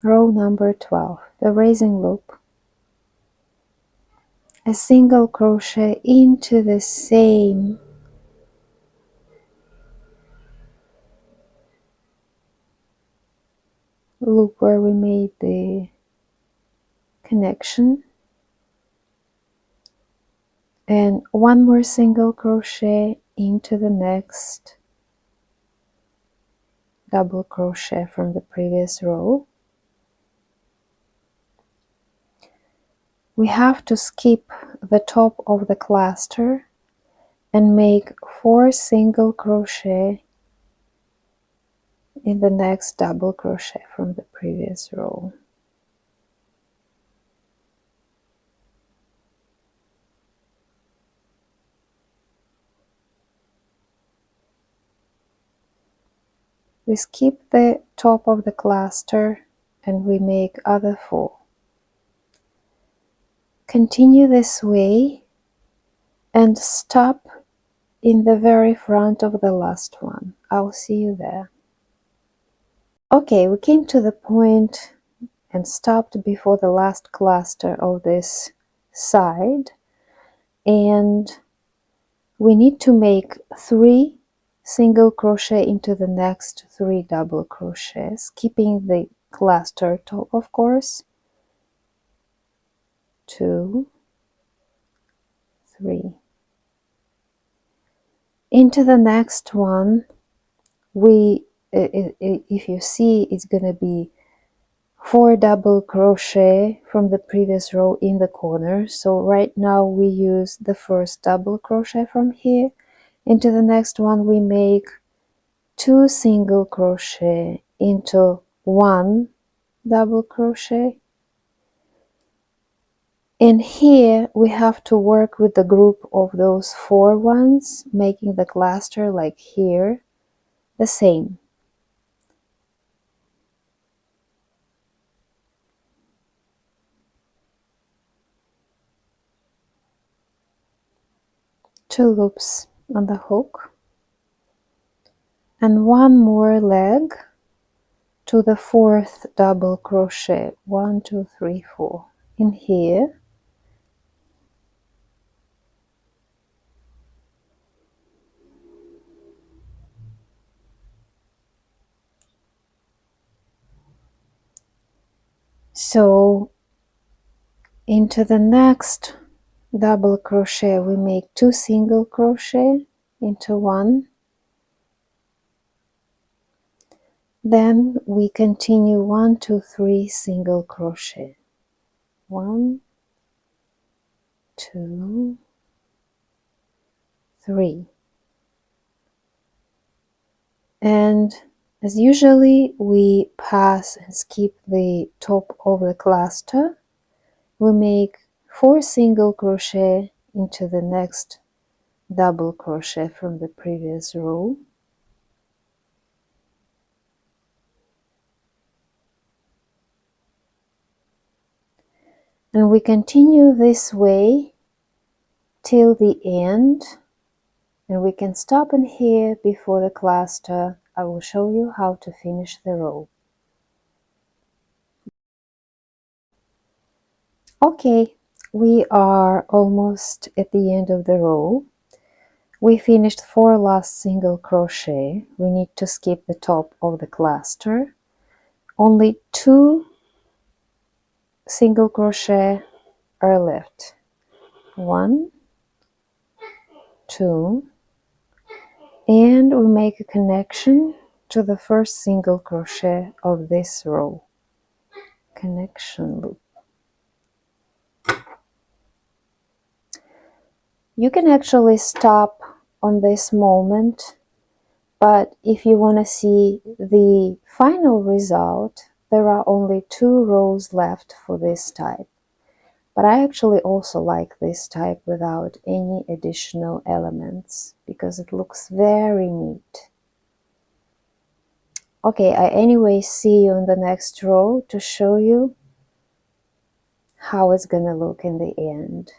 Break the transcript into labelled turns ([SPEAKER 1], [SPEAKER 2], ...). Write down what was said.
[SPEAKER 1] row number 12, the raising loop, a single crochet into the same loop where we made the connection, and one more single crochet into the next double crochet from the previous row. We have to skip the top of the cluster and make 4 single crochet in the next double crochet from the previous row. We skip the top of the cluster and we make other 4. Continue this way and stop in the very front of the last one. I'll see you there. Okay, we came to the point and stopped before the last cluster of this side, and we need to make 3 single crochet into the next 3 double crochets, keeping the cluster top, of course. 2, 3. Into the next one, if you see, it's gonna be 4 double crochet from the previous row in the corner. So right now we use the first double crochet from here. Into the next one we make 2 single crochet into 1 double crochet, and here we have to work with the group of those 4 ones, making the cluster like here the same. Two loops on the hook and 1 more leg to the 4th double crochet. 1, 2, 3, 4 in here. So into the next double crochet we make 2 single crochet into 1, then we continue 1, 2, 3 single crochet. 1, 2, 3, and as usually we pass and skip the top of the cluster. We make 4 single crochet into the next double crochet from the previous row. And we continue this way till the end, and we can stop in here before the cluster. I will show you how to finish the row. Okay, we are almost at the end of the row. We finished 4 last single crochet. We need to skip the top of the cluster. Only 2 single crochet are left. 1, 2, and we make a connection to the first single crochet of this row. Connection loop. You can actually stop on this moment, but if you want to see the final result, there are only 2 rows left for this type. But I actually also like this type without any additional elements because it looks very neat. Okay, I anyway see you in the next row to show you how it's gonna look in the end.